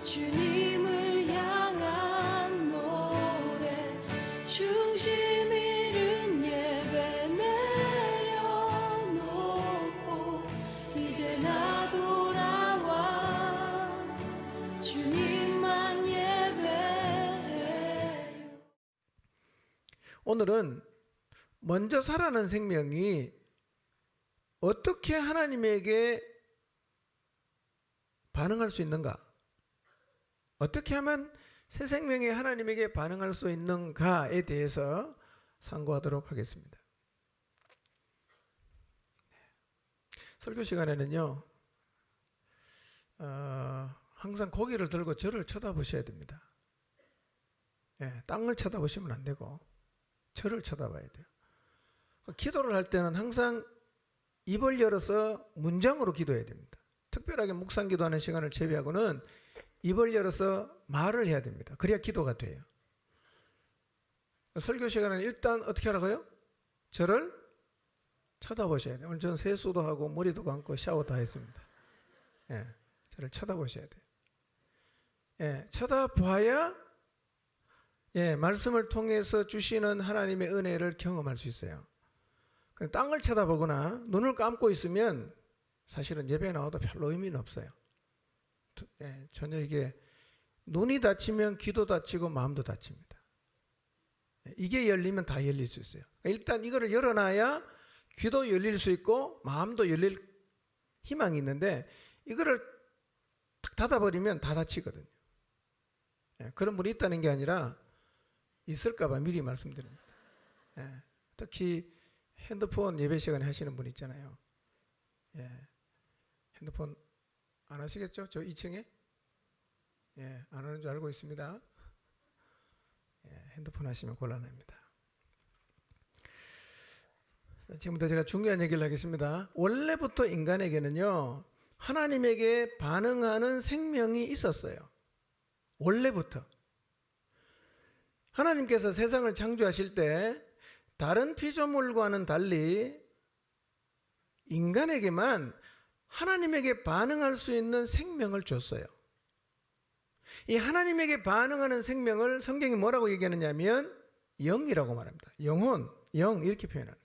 주님을 향한 노래 중심 잃은 예배 내려놓고 이제 나 돌아와 주님만 예배해요. 오늘은 먼저 살아난 생명이 어떻게 하나님에게 반응할 수 있는가? 어떻게 하면 새 생명이 하나님에게 반응할 수 있는가에 대해서 상고하도록 하겠습니다. 설교 시간에는요, 항상 고개를 들고 저를 쳐다보셔야 됩니다. 땅을 쳐다보시면 안 되고 저를 쳐다봐야 돼요. 기도를 할 때는 항상 입을 열어서 문장으로 기도해야 됩니다. 특별하게 묵상 기도하는 시간을 제외하고는 입을 열어서 말을 해야 됩니다. 그래야 기도가 돼요. 설교 시간에는 일단 어떻게 하라고요? 저를 쳐다보셔야 돼요. 오늘 저는 세수도 하고 머리도 감고 샤워 다 했습니다. 저를 쳐다보셔야 돼요. 쳐다봐야 말씀을 통해서 주시는 하나님의 은혜를 경험할 수 있어요. 땅을 쳐다보거나 눈을 감고 있으면 사실은 예배 나와도 별로 의미는 없어요. 전혀 이게 눈이 닫히면 귀도 닫히고 마음도 닫힙니다. 이게 열리면 다 열릴 수 있어요. 일단 이거를 열어놔야 귀도 열릴 수 있고 마음도 열릴 희망이 있는데 이거를 탁 닫아버리면 다 닫히거든요. 그런 분이 있다는 게 아니라 있을까봐 미리 말씀드립니다. 특히 핸드폰 예배 시간에 하시는 분 있잖아요. 핸드폰 안 하시겠죠? 저 2층에? 안 하는 줄 알고 있습니다. 핸드폰 하시면 곤란합니다. 지금부터 제가 중요한 얘기를 하겠습니다. 원래부터 인간에게는요, 하나님에게 반응하는 생명이 있었어요. 원래부터. 하나님께서 세상을 창조하실 때 다른 피조물과는 달리 인간에게만 하나님에게 반응할 수 있는 생명을 줬어요. 이 하나님에게 반응하는 생명을 성경이 뭐라고 얘기하느냐면 영이라고 말합니다. 영혼, 영 이렇게 표현하는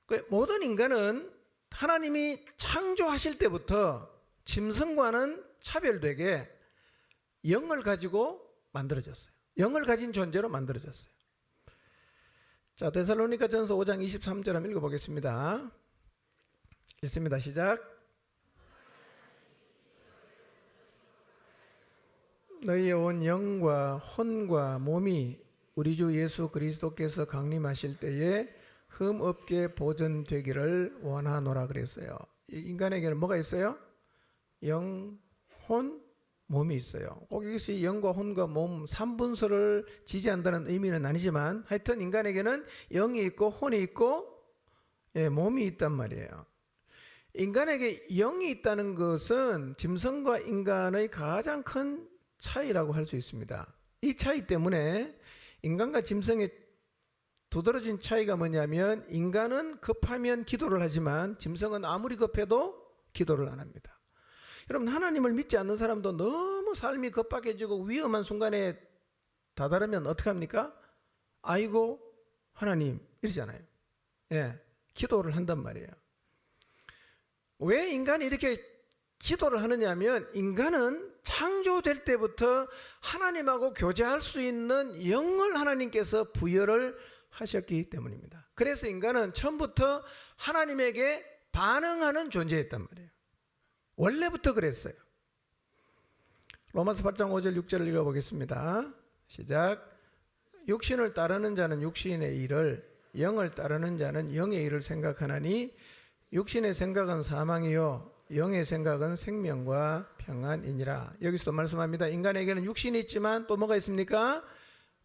거예요. 모든 인간은 하나님이 창조하실 때부터 짐승과는 차별되게 영을 가지고 만들어졌어요. 영을 가진 존재로 만들어졌어요. 자, 데살로니가전서 5장 23절 한번 읽어보겠습니다. 읽습니다. 시작. 너희의 온 영과 혼과 몸이 우리 주 예수 그리스도께서 강림하실 때에 흠 없게 보존되기를 원하노라 그랬어요. 인간에게는 뭐가 있어요? 영, 혼, 몸이 있어요. 꼭 이것이 영과 혼과 몸 3분서를 지지한다는 의미는 아니지만 하여튼 인간에게는 영이 있고 혼이 있고 몸이 있단 말이에요. 인간에게 영이 있다는 것은 짐승과 인간의 가장 큰 차이라고 할 수 있습니다. 이 차이 때문에 인간과 짐승의 두드러진 차이가 뭐냐면 인간은 급하면 기도를 하지만 짐승은 아무리 급해도 기도를 안 합니다. 여러분, 하나님을 믿지 않는 사람도 너무 삶이 급박해지고 위험한 순간에 다다르면 어떻게 합니까? 아이고 하나님 이러잖아요. 기도를 한단 말이에요. 왜 인간이 이렇게 기도를 하느냐 하면 인간은 창조될 때부터 하나님하고 교제할 수 있는 영을 하나님께서 부여를 하셨기 때문입니다. 그래서 인간은 처음부터 하나님에게 반응하는 존재였단 말이에요. 원래부터 그랬어요. 로마서 8장 5절 6절을 읽어보겠습니다. 시작. 육신을 따르는 자는 육신의 일을, 영을 따르는 자는 영의 일을 생각하나니 육신의 생각은 사망이요 영의 생각은 생명과 평안이니라. 여기서 말씀합니다. 인간에게는 육신이 있지만 또 뭐가 있습니까?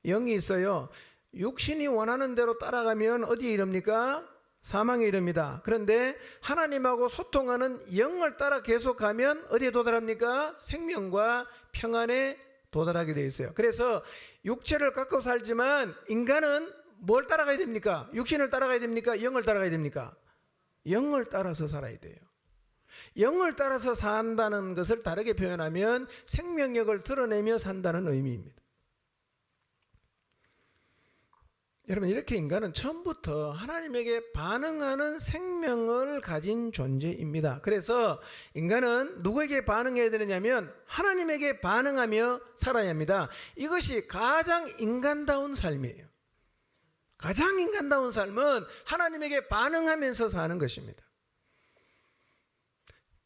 영이 있어요. 육신이 원하는 대로 따라가면 어디에 이릅니까? 사망에 이릅니다. 그런데 하나님하고 소통하는 영을 따라 계속가면 어디에 도달합니까? 생명과 평안에 도달하게 되어 있어요. 그래서 육체를 갖고 살지만 인간은 뭘 따라가야 됩니까? 육신을 따라가야 됩니까? 영을 따라가야 됩니까? 영을 따라서 살아야 돼요. 영을 따라서 산다는 것을 다르게 표현하면 생명력을 드러내며 산다는 의미입니다. 여러분, 이렇게 인간은 처음부터 하나님에게 반응하는 생명을 가진 존재입니다. 그래서 인간은 누구에게 반응해야 되느냐면 하나님에게 반응하며 살아야 합니다. 이것이 가장 인간다운 삶이에요. 가장 인간다운 삶은 하나님에게 반응하면서 사는 것입니다.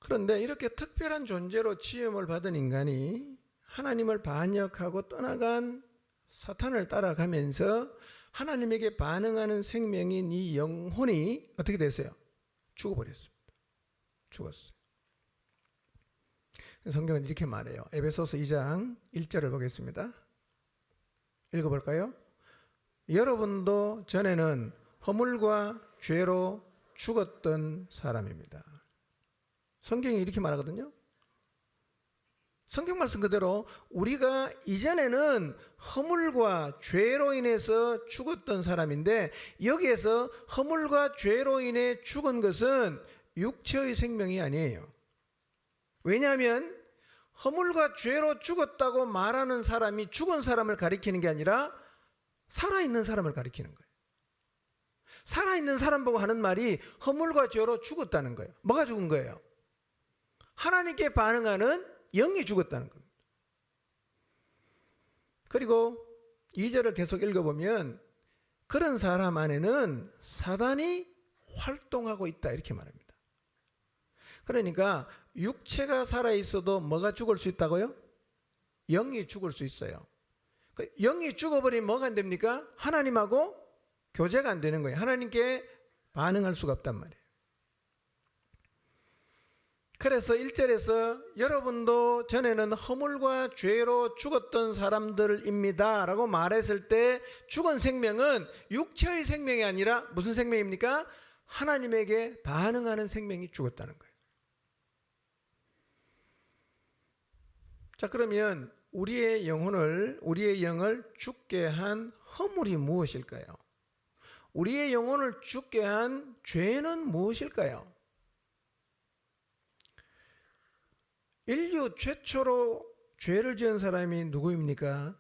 그런데 이렇게 특별한 존재로 지음을 받은 인간이 하나님을 반역하고 떠나간 사탄을 따라가면서 하나님에게 반응하는 생명인 이 영혼이 어떻게 됐어요? 죽어버렸습니다. 죽었어요. 성경은 이렇게 말해요. 에베소서 2장 1절을 보겠습니다. 읽어볼까요? 여러분도 전에는 허물과 죄로 죽었던 사람입니다. 성경이 이렇게 말하거든요. 성경 말씀 그대로 우리가 이전에는 허물과 죄로 인해서 죽었던 사람인데, 여기에서 허물과 죄로 인해 죽은 것은 육체의 생명이 아니에요. 왜냐하면 허물과 죄로 죽었다고 말하는 사람이 죽은 사람을 가리키는 게 아니라 살아있는 사람을 가리키는 거예요. 살아있는 사람 보고 하는 말이 허물과 죄로 죽었다는 거예요. 뭐가 죽은 거예요? 하나님께 반응하는 영이 죽었다는 겁니다. 그리고 2절을 계속 읽어보면 그런 사람 안에는 사단이 활동하고 있다, 이렇게 말합니다. 그러니까 육체가 살아있어도 뭐가 죽을 수 있다고요? 영이 죽을 수 있어요. 영이 죽어버리면 뭐가 안 됩니까? 하나님하고 교제가 안 되는 거예요. 하나님께 반응할 수가 없단 말이에요. 그래서 1절에서 여러분도 전에는 허물과 죄로 죽었던 사람들입니다 라고 말했을 때 죽은 생명은 육체의 생명이 아니라 무슨 생명입니까? 하나님에게 반응하는 생명이 죽었다는 거예요. 자, 그러면 우리의 영을 죽게 한 허물이 무엇일까요? 우리의 영혼을 죽게 한 죄는 무엇일까요? 인류 최초로 죄를 지은 사람이 누구입니까?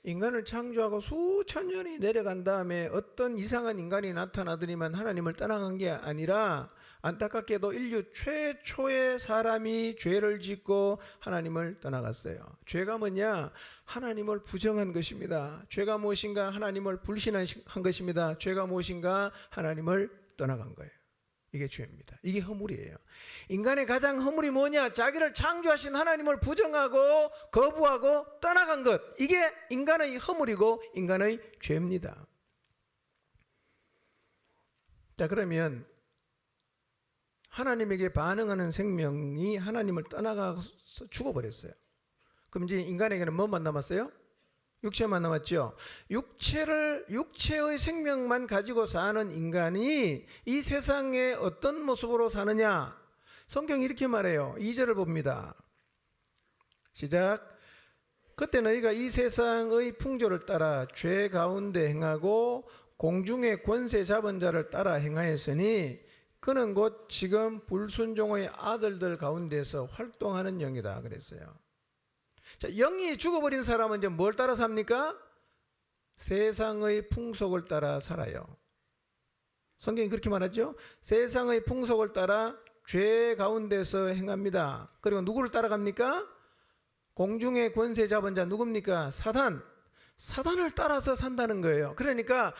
인간을 창조하고 수천 년이 내려간 다음에 어떤 이상한 인간이 나타나더니만 하나님을 떠나간 게 아니라, 안타깝게도 인류 최초의 사람이 죄를 짓고 하나님을 떠나갔어요. 죄가 뭐냐? 하나님을 부정한 것입니다. 죄가 무엇인가? 하나님을 불신한 것입니다. 죄가 무엇인가? 하나님을 떠나간 거예요. 이게 죄입니다. 이게 허물이에요. 인간의 가장 허물이 뭐냐? 자기를 창조하신 하나님을 부정하고 거부하고 떠나간 것. 이게 인간의 허물이고 인간의 죄입니다. 자, 그러면 하나님에게 반응하는 생명이 하나님을 떠나가서 죽어버렸어요. 그럼 이제 인간에게는 뭐만 남았어요? 육체만 남았죠. 육체의 생명만 가지고 사는 인간이 이 세상에 어떤 모습으로 사느냐? 성경이 이렇게 말해요. 2절을 봅니다. 시작. 그때 너희가 이 세상의 풍조를 따라 죄 가운데 행하고 공중의 권세 잡은 자를 따라 행하였으니 그는 곧 지금 불순종의 아들들 가운데서 활동하는 영이다 그랬어요. 자, 영이 죽어버린 사람은 이제 뭘 따라 삽니까? 세상의 풍속을 따라 살아요. 성경이 그렇게 말하죠. 세상의 풍속을 따라 죄 가운데서 행합니다. 그리고 누구를 따라갑니까? 공중의 권세 잡은 자 누굽니까? 사단을 따라서 산다는 거예요. 그러니까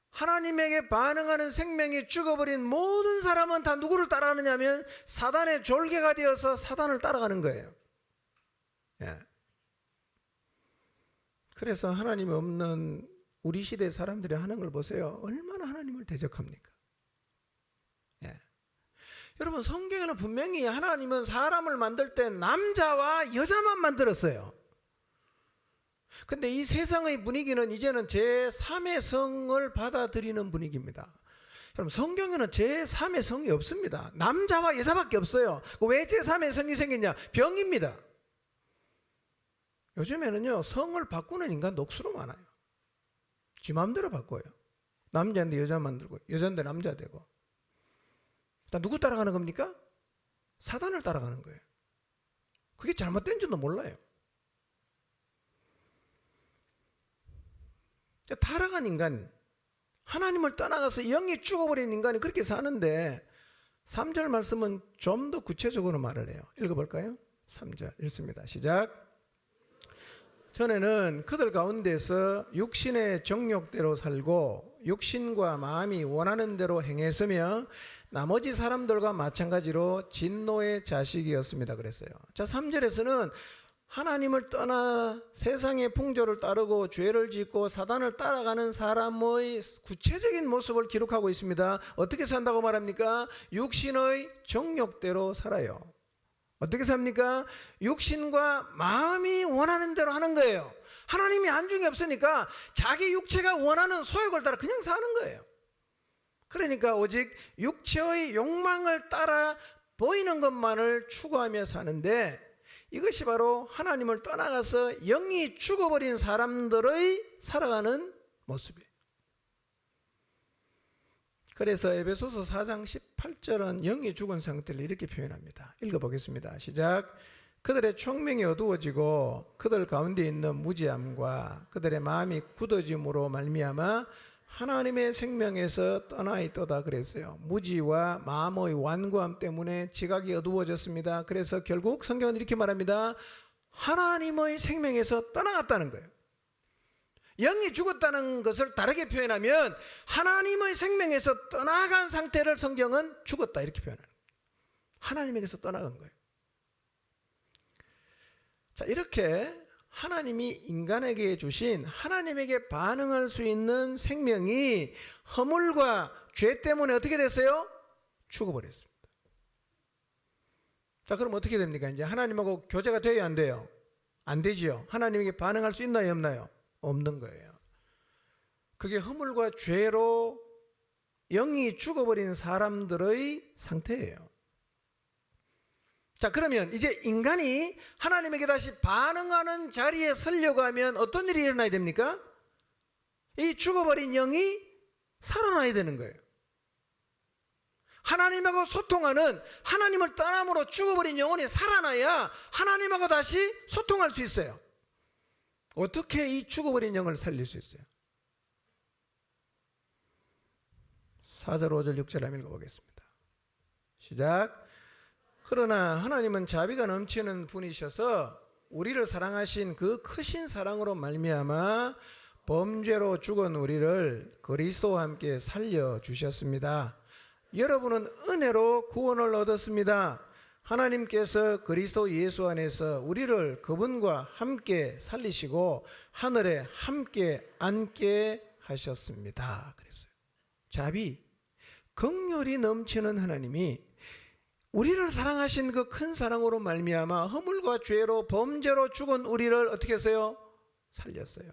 하나님에게 반응하는 생명이 죽어버린 모든 사람은 다 누구를 따라가느냐면 사단의 졸개가 되어서 사단을 따라가는 거예요. 그래서 하나님이 없는 우리 시대 사람들이 하는 걸 보세요. 얼마나 하나님을 대적합니까? 여러분, 성경에는 분명히 하나님은 사람을 만들 때 남자와 여자만 만들었어요. 근데 이 세상의 분위기는 이제는 제3의 성을 받아들이는 분위기입니다. 여러분, 성경에는 제3의 성이 없습니다. 남자와 여자밖에 없어요. 왜 제3의 성이 생겼냐? 병입니다. 요즘에는요, 성을 바꾸는 인간도 억수로 많아요. 지 마음대로 바꿔요. 남자인데 여자 만들고, 여자인데 남자 되고. 누구 따라가는 겁니까? 사단을 따라가는 거예요. 그게 잘못된 줄도 몰라요. 타락한 인간, 하나님을 떠나가서 영이 죽어버린 인간이 그렇게 사는데 3절 말씀은 좀 더 구체적으로 말을 해요. 읽어볼까요? 3절 읽습니다. 시작. 전에는 그들 가운데서 육신의 정욕대로 살고 육신과 마음이 원하는 대로 행했으며 나머지 사람들과 마찬가지로 진노의 자식이었습니다. 그랬어요. 자, 3절에서는 하나님을 떠나 세상의 풍조를 따르고 죄를 짓고 사단을 따라가는 사람의 구체적인 모습을 기록하고 있습니다. 어떻게 산다고 말합니까? 육신의 정욕대로 살아요. 어떻게 삽니까? 육신과 마음이 원하는 대로 하는 거예요. 하나님이 안중이 없으니까 자기 육체가 원하는 소욕을 따라 그냥 사는 거예요. 그러니까 오직 육체의 욕망을 따라 보이는 것만을 추구하며 사는데 이것이 바로 하나님을 떠나가서 영이 죽어버린 사람들의 살아가는 모습이에요. 그래서 에베소서 4장 18절은 영이 죽은 상태를 이렇게 표현합니다. 읽어보겠습니다. 시작. 그들의 총명이 어두워지고 그들 가운데 있는 무지함과 그들의 마음이 굳어짐으로 말미암아 하나님의 생명에서 떠나 있도다 그랬어요. 무지와 마음의 완고함 때문에 지각이 어두워졌습니다. 그래서 결국 성경은 이렇게 말합니다. 하나님의 생명에서 떠나갔다는 거예요. 영이 죽었다는 것을 다르게 표현하면 하나님의 생명에서 떠나간 상태를 성경은 죽었다 이렇게 표현해요. 하나님에게서 떠나간 거예요. 자, 이렇게 하나님이 인간에게 주신 하나님에게 반응할 수 있는 생명이 허물과 죄 때문에 어떻게 됐어요? 죽어버렸습니다. 자, 그럼 어떻게 됩니까? 이제 하나님하고 교제가 돼요, 안 돼요? 안 되지요. 하나님에게 반응할 수 있나요, 없나요? 없는 거예요. 그게 허물과 죄로 영이 죽어버린 사람들의 상태예요. 자, 그러면 이제 인간이 하나님에게 다시 반응하는 자리에 서려고 하면 어떤 일이 일어나야 됩니까? 이 죽어버린 영이 살아나야 되는 거예요. 하나님하고 소통하는, 하나님을 떠남으로 죽어버린 영혼이 살아나야 하나님하고 다시 소통할 수 있어요. 어떻게 이 죽어버린 영을 살릴 수 있어요? 4절, 5절, 6절 한번 읽어보겠습니다. 시작. 그러나 하나님은 자비가 넘치는 분이셔서 우리를 사랑하신 그 크신 사랑으로 말미암아 범죄로 죽은 우리를 그리스도와 함께 살려주셨습니다. 여러분은 은혜로 구원을 얻었습니다. 하나님께서 그리스도 예수 안에서 우리를 그분과 함께 살리시고 하늘에 함께 앉게 하셨습니다. 그랬어요. 자비, 긍휼이 넘치는 하나님이 우리를 사랑하신 그 큰 사랑으로 말미암아 허물과 죄로 범죄로 죽은 우리를 어떻게 했어요? 살렸어요.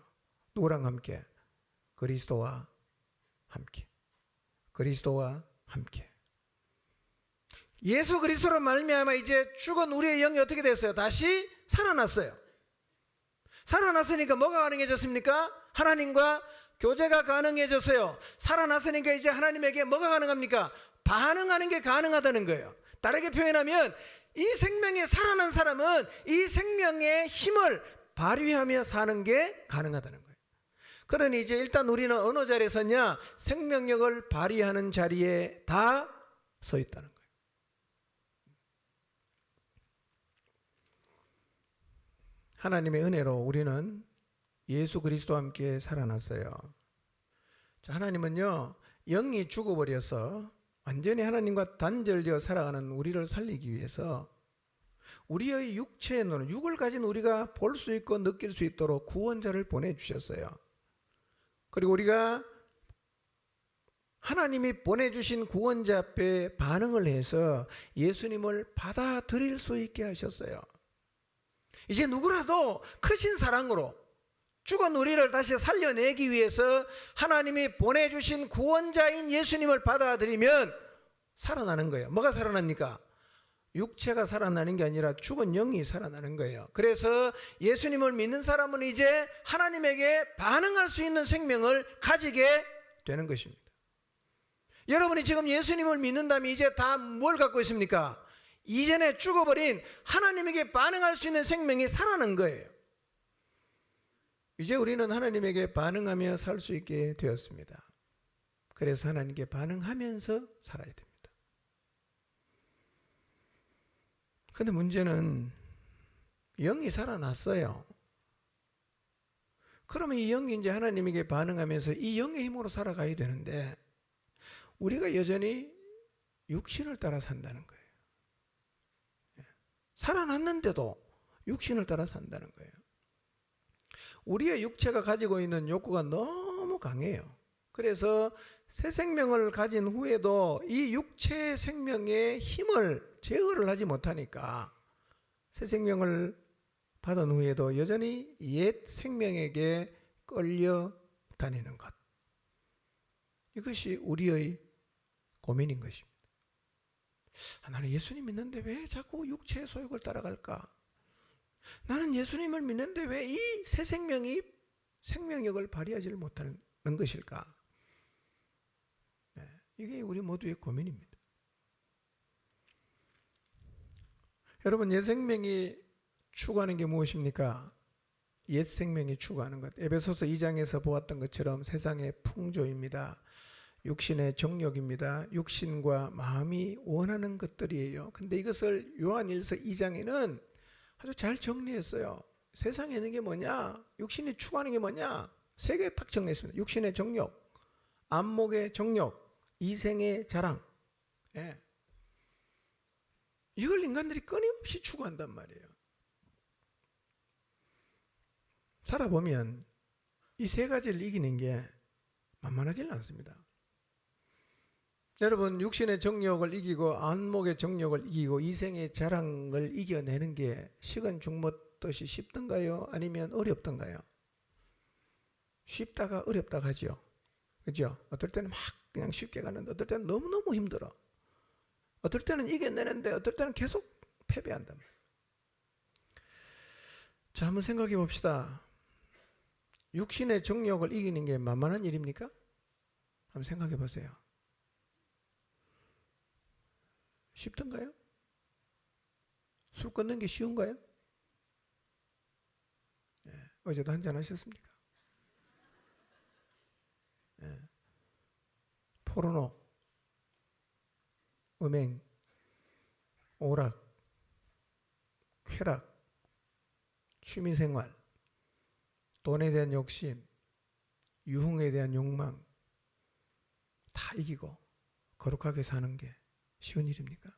누구랑 함께? 그리스도와 함께. 그리스도와 함께. 예수 그리스도로 말미암아 이제 죽은 우리의 영이 어떻게 됐어요? 다시 살아났어요. 살아났으니까 뭐가 가능해졌습니까? 하나님과 교제가 가능해졌어요. 살아났으니까 이제 하나님에게 뭐가 가능합니까? 반응하는 게 가능하다는 거예요. 다르게 표현하면 이 생명에 살아난 사람은 이 생명의 힘을 발휘하며 사는 게 가능하다는 거예요. 그러니 이제 일단 우리는 어느 자리에 섰냐? 생명력을 발휘하는 자리에 다 서 있다는 거예요. 하나님의 은혜로 우리는 예수 그리스도와 함께 살아났어요. 자, 하나님은요, 영이 죽어버려서 완전히 하나님과 단절되어 살아가는 우리를 살리기 위해서 우리의 육체의 눈, 육을 가진 우리가 볼 수 있고 느낄 수 있도록 구원자를 보내주셨어요. 그리고 우리가 하나님이 보내주신 구원자 앞에 반응을 해서 예수님을 받아들일 수 있게 하셨어요. 이제 누구라도 크신 사랑으로 죽은 우리를 다시 살려내기 위해서 하나님이 보내주신 구원자인 예수님을 받아들이면 살아나는 거예요. 뭐가 살아납니까? 육체가 살아나는 게 아니라 죽은 영이 살아나는 거예요. 그래서 예수님을 믿는 사람은 이제 하나님에게 반응할 수 있는 생명을 가지게 되는 것입니다. 여러분이 지금 예수님을 믿는다면 이제 다 뭘 갖고 있습니까? 이전에 죽어버린 하나님에게 반응할 수 있는 생명이 살아난 거예요. 이제 우리는 하나님에게 반응하며 살 수 있게 되었습니다. 그래서 하나님께 반응하면서 살아야 됩니다. 근데 문제는 영이 살아났어요. 그러면 이 영이 이제 하나님에게 반응하면서 이 영의 힘으로 살아가야 되는데 우리가 여전히 육신을 따라 산다는 거예요. 살아났는데도 육신을 따라 산다는 거예요. 우리의 육체가 가지고 있는 욕구가 너무 강해요. 그래서 새 생명을 가진 후에도 이 육체의 생명의 힘을 제어를 하지 못하니까 새 생명을 받은 후에도 여전히 옛 생명에게 끌려 다니는 것. 이것이 우리의 고민인 것입니다. 나는 예수님 믿는데 왜 자꾸 육체의 소욕을 따라갈까? 나는 예수님을 믿는데 왜 이 새 생명이 생명력을 발휘하지 못하는 것일까? 이게 우리 모두의 고민입니다. 여러분, 옛 생명이 추구하는 게 무엇입니까? 옛 생명이 추구하는 것. 에베소서 2장에서 보았던 것처럼 세상의 풍조입니다. 육신의 정욕입니다. 육신과 마음이 원하는 것들이에요. 근데 이것을 요한일서 2장에는 아주 잘 정리했어요. 세상에 있는 게 뭐냐? 육신이 추구하는 게 뭐냐? 세 개 딱 정리했습니다. 육신의 정욕, 안목의 정욕, 이생의 자랑. 예. 이걸 인간들이 끊임없이 추구한단 말이에요. 살아보면 이 세 가지를 이기는 게 만만하지는 않습니다. 여러분, 육신의 정욕을 이기고 안목의 정욕을 이기고 이생의 자랑을 이겨내는 게 식은 죽 먹듯이 쉽던가요? 아니면 어렵던가요? 쉽다가 어렵다 하죠. 그죠? 어떨 때는 막 그냥 쉽게 가는데 어떨 때는 너무너무 힘들어. 어떨 때는 이겨내는데 어떨 때는 계속 패배한다. 자, 한번 생각해 봅시다. 육신의 정욕을 이기는 게 만만한 일입니까? 한번 생각해 보세요. 쉽던가요? 술 끊는 게 쉬운가요? 어제도 한잔 하셨습니까? 포르노, 음행, 오락, 쾌락, 취미생활, 돈에 대한 욕심, 유흥에 대한 욕망 다 이기고 거룩하게 사는 게 쉬운 일입니까?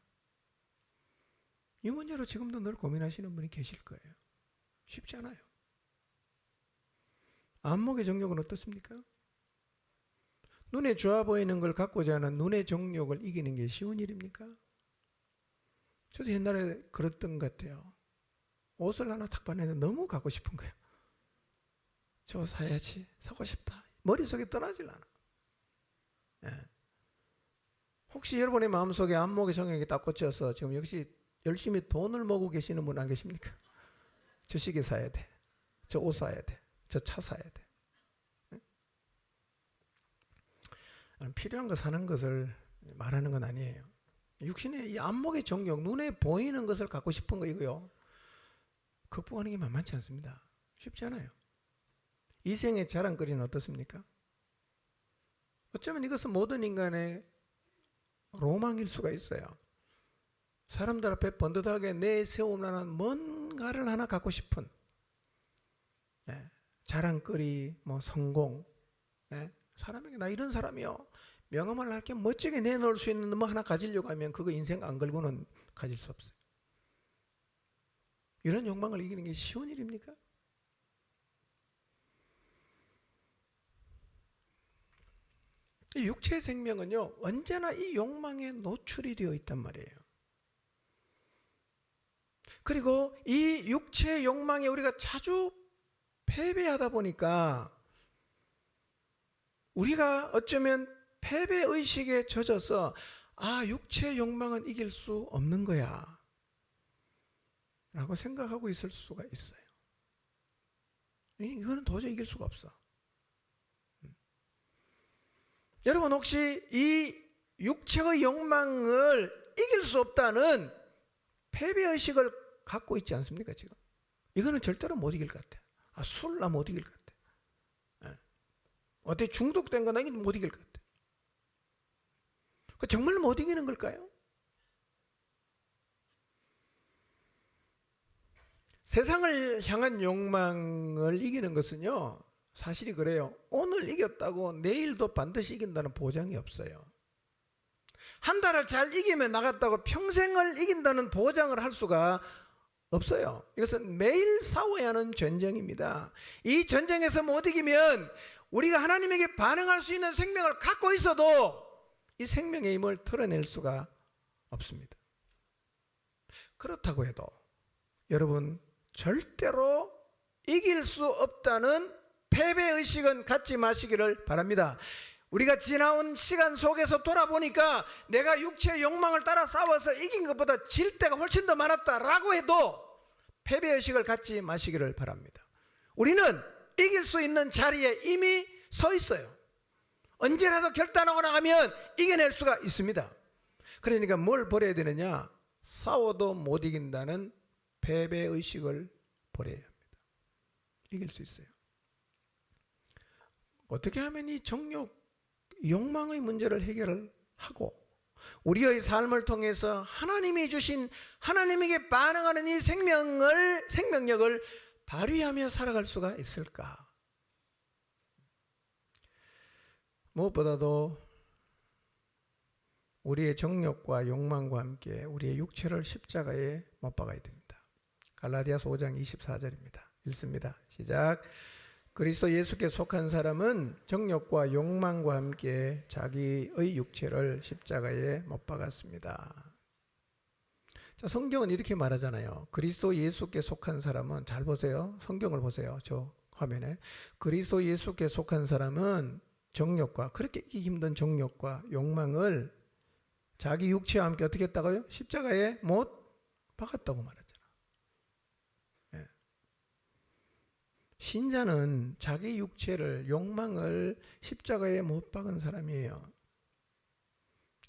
이 문제로 지금도 늘 고민하시는 분이 계실 거예요. 쉽지 않아요. 안목의 정욕은 어떻습니까? 눈에 좋아 보이는 걸 갖고자 하는 눈의 정욕을 이기는 게 쉬운 일입니까? 저도 옛날에 그랬던 것 같아요. 옷을 하나 딱 봤는데 너무 갖고 싶은 거예요. 저거 사야지, 사고 싶다. 머릿속에 떠나질 않아. 혹시 여러분의 마음속에 안목의 정욕이 딱 꽂혀서 지금 역시 열심히 돈을 모으고 계시는 분 안 계십니까? 저 시계 사야 돼. 저 옷 사야 돼. 저 차 사야 돼. 필요한 거 사는 것을 말하는 건 아니에요. 육신의 이 안목의 정욕, 눈에 보이는 것을 갖고 싶은 거 이거요. 극복하는 게 만만치 않습니다. 쉽지 않아요. 이생의 자랑거리는 어떻습니까? 어쩌면 이것은 모든 인간의 로망일 수가 있어요. 사람들 앞에 번듯하게 내세우는 뭔가를 하나 갖고 싶은 자랑거리, 뭐 성공, 사람에게 나 이런 사람이요. 명함을 이렇게 멋지게 내놓을 수 있는 뭐 하나 가지려고 하면 그거 인생 안 걸고는 가질 수 없어요. 이런 욕망을 이기는 게 쉬운 일입니까? 이 육체의 생명은요, 언제나 이 욕망에 노출이 되어 있단 말이에요. 그리고 이 육체의 욕망에 우리가 자주 패배하다 보니까 우리가 어쩌면 패배의식에 젖어서 육체의 욕망은 이길 수 없는 거야 라고 생각하고 있을 수가 있어요. 이거는 도저히 이길 수가 없어. 여러분, 혹시 이 육체의 욕망을 이길 수 없다는 패배의식을 갖고 있지 않습니까 지금? 이거는 절대로 못 이길 것 같아요. 술 나 못 이길 것 같아요. 어떻게 중독된 거나 못 이길 것 같아요. 정말 못 이기는 걸까요? 세상을 향한 욕망을 이기는 것은요, 사실이 그래요. 오늘 이겼다고 내일도 반드시 이긴다는 보장이 없어요. 한 달을 잘 이기면 나갔다고 평생을 이긴다는 보장을 할 수가 없어요. 이것은 매일 싸워야 하는 전쟁입니다. 이 전쟁에서 못 이기면 우리가 하나님에게 반응할 수 있는 생명을 갖고 있어도 이 생명의 힘을 털어낼 수가 없습니다. 그렇다고 해도 여러분 절대로 이길 수 없다는 패배의식은 갖지 마시기를 바랍니다. 우리가 지나온 시간 속에서 돌아보니까 내가 육체의 욕망을 따라 싸워서 이긴 것보다 질 때가 훨씬 더 많았다라고 해도 패배의식을 갖지 마시기를 바랍니다. 우리는 이길 수 있는 자리에 이미 서 있어요. 언제라도 결단하고 나가면 이겨낼 수가 있습니다. 그러니까 뭘 버려야 되느냐? 싸워도 못 이긴다는 패배의식을 버려야 합니다. 이길 수 있어요. 어떻게 하면 이 정욕, 욕망의 문제를 해결을 하고 우리의 삶을 통해서 하나님이 주신 하나님에게 반응하는 이 생명력을 발휘하며 살아갈 수가 있을까? 무엇보다도 우리의 정욕과 욕망과 함께 우리의 육체를 십자가에 못 박아야 됩니다. 갈라디아서 5장 24절입니다. 읽습니다. 시작. 그리스도 예수께 속한 사람은 정욕과 욕망과 함께 자기의 육체를 십자가에 못 박았습니다. 자, 성경은 이렇게 말하잖아요. 그리스도 예수께 속한 사람은, 잘 보세요. 성경을 보세요. 저 화면에. 그리스도 예수께 속한 사람은 정욕과, 그렇게 이기기 힘든 정욕과 욕망을 자기 육체와 함께 어떻게 했다고요? 십자가에 못 박았다고 말하잖아. 예. 신자는 자기 육체를, 욕망을 십자가에 못 박은 사람이에요.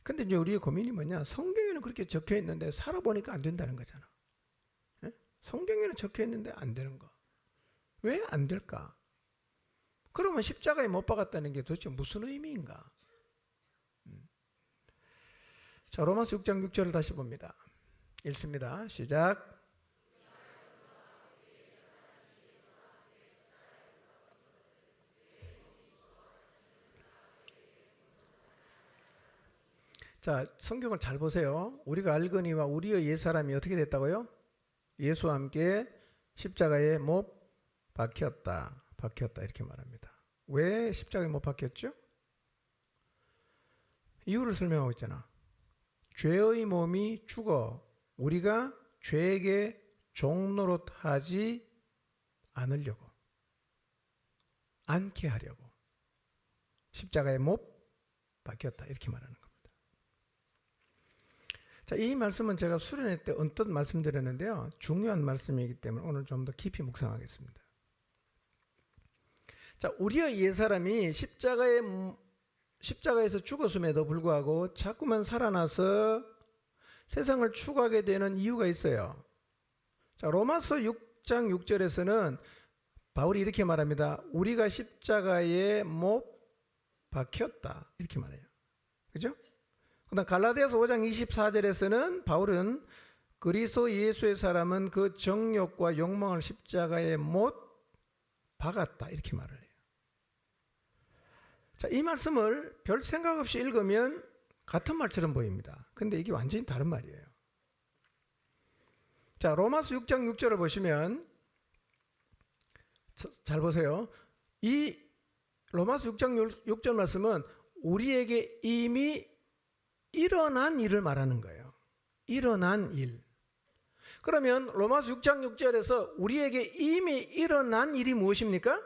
근데 이제 우리의 고민이 뭐냐? 성경에는 그렇게 적혀 있는데 살아보니까 안 된다는 거잖아. 예? 성경에는 적혀 있는데 안 되는 거. 왜 안 될까? 그러면 십자가에 못 박았다는 게 도대체 무슨 의미인가? 자, 로마서 6장 6절을 다시 봅니다. 읽습니다. 시작. 자, 성경을 잘 보세요. 우리가 알거니와 우리의 옛사람이 어떻게 됐다고요? 예수와 함께 십자가에 못 박혔다. 이렇게 말합니다. 왜 십자가에 못 박혔죠? 이유를 설명하고 있잖아. 죄의 몸이 죽어 우리가 죄에게 종노릇하지 않게 하려고 십자가에 못 박혔다 이렇게 말하는 겁니다. 자, 이 말씀은 제가 수련회 때 언뜻 말씀드렸는데요. 중요한 말씀이기 때문에 오늘 좀 더 깊이 묵상하겠습니다. 자, 우리의 옛사람이 십자가에서 죽었음에도 불구하고 자꾸만 살아나서 세상을 추구하게 되는 이유가 있어요. 자, 로마서 6장 6절에서는 바울이 이렇게 말합니다. 우리가 십자가에 못 박혔다 이렇게 말해요. 그죠? 그다음 갈라디아서 5장 24절에서는 바울은 그리스도 예수의 사람은 그 정욕과 욕망을 십자가에 못 박았다 이렇게 말을 해요. 자, 이 말씀을 별 생각 없이 읽으면 같은 말처럼 보입니다. 근데 이게 완전히 다른 말이에요. 자, 로마서 6장 6절을 보시면 잘 보세요. 이 로마서 6장 6절 말씀은 우리에게 이미 일어난 일을 말하는 거예요. 일어난 일. 그러면 로마서 6장 6절에서 우리에게 이미 일어난 일이 무엇입니까?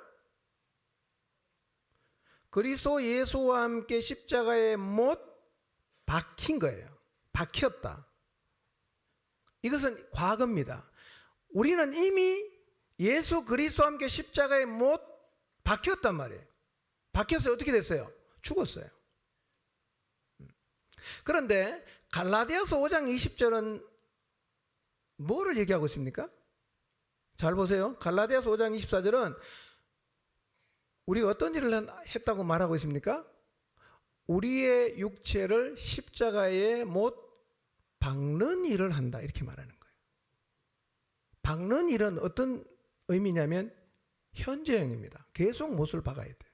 그리스도 예수와 함께 십자가에 못 박힌 거예요. 박혔다. 이것은 과거입니다. 우리는 이미 예수 그리스도와 함께 십자가에 못 박혔단 말이에요. 박혀서 어떻게 됐어요? 죽었어요. 그런데 갈라디아서 5장 20절은 뭐를 얘기하고 있습니까? 잘 보세요. 갈라디아서 5장 24절은 우리가 어떤 일을 했다고 말하고 있습니까? 우리의 육체를 십자가에 못 박는 일을 한다, 이렇게 말하는 거예요. 박는 일은 어떤 의미냐면 현재형입니다. 계속 못을 박아야 돼요.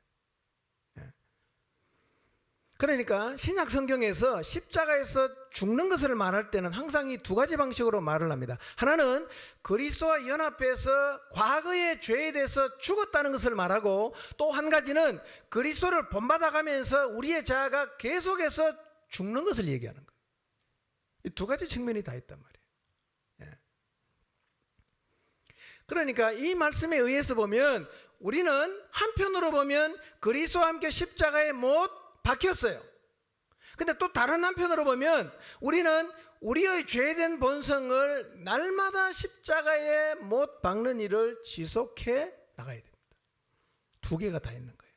그러니까 신약 성경에서 십자가에서 죽는 것을 말할 때는 항상 이 두 가지 방식으로 말을 합니다. 하나는 그리스도와 연합해서 과거의 죄에 대해서 죽었다는 것을 말하고, 또 한 가지는 그리스도를 본받아가면서 우리의 자아가 계속해서 죽는 것을 얘기하는 거예요. 이 두 가지 측면이 다 있단 말이에요. 그러니까 이 말씀에 의해서 보면 우리는 한편으로 보면 그리스도와 함께 십자가에 못 박혔어요. 근데 또 다른 한편으로 보면 우리는 우리의 죄된 본성을 날마다 십자가에 못 박는 일을 지속해 나가야 됩니다. 두 개가 다 있는 거예요.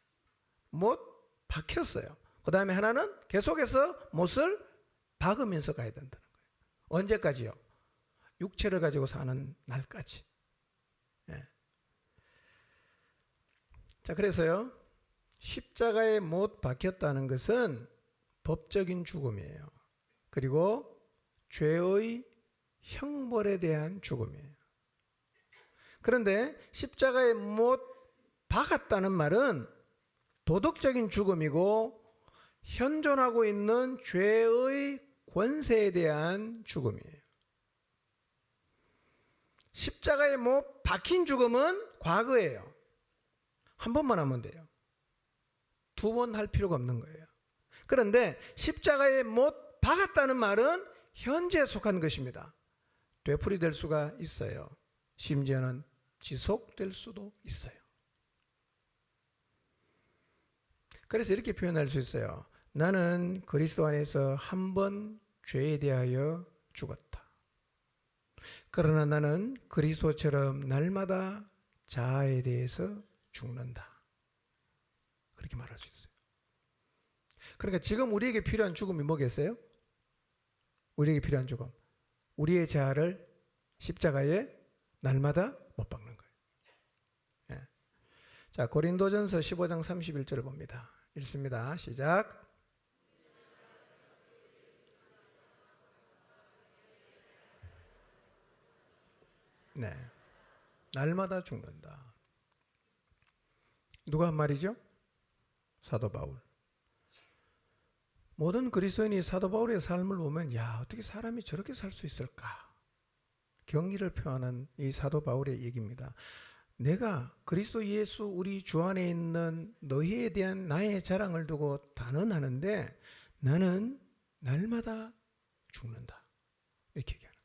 못 박혔어요. 그 다음에 하나는 계속해서 못을 박으면서 가야 된다는 거예요. 언제까지요? 육체를 가지고 사는 날까지. 자, 그래서요, 십자가에 못 박혔다는 것은 법적인 죽음이에요. 그리고 죄의 형벌에 대한 죽음이에요. 그런데 십자가에 못 박았다는 말은 도덕적인 죽음이고 현존하고 있는 죄의 권세에 대한 죽음이에요. 십자가에 못 박힌 죽음은 과거예요. 한 번만 하면 돼요. 두 번 할 필요가 없는 거예요. 그런데 십자가에 못 박았다는 말은 현재에 속한 것입니다. 되풀이될 수가 있어요. 심지어는 지속될 수도 있어요. 그래서 이렇게 표현할 수 있어요. 나는 그리스도 안에서 한 번 죄에 대하여 죽었다. 그러나 나는 그리스도처럼 날마다 자아에 대해서 죽는다. 그렇게 말할 수 있어요. 그러니까 지금 우리에게 필요한 죽음이 뭐겠어요? 우리에게 필요한 죽음, 우리의 자아를 십자가에 날마다 못 박는 거예요. 예. 자, 고린도전서 15장 31절을 봅니다. 읽습니다. 시작. 네, 날마다 죽는다. 누가 한 말이죠? 사도 바울. 모든 그리스도인이 사도 바울의 삶을 보면, 야, 어떻게 사람이 저렇게 살 수 있을까? 경의를 표하는 이 사도 바울의 얘기입니다. 내가 그리스도 예수 우리 주 안에 있는 너희에 대한 나의 자랑을 두고 단언하는데 나는 날마다 죽는다. 이렇게 얘기하는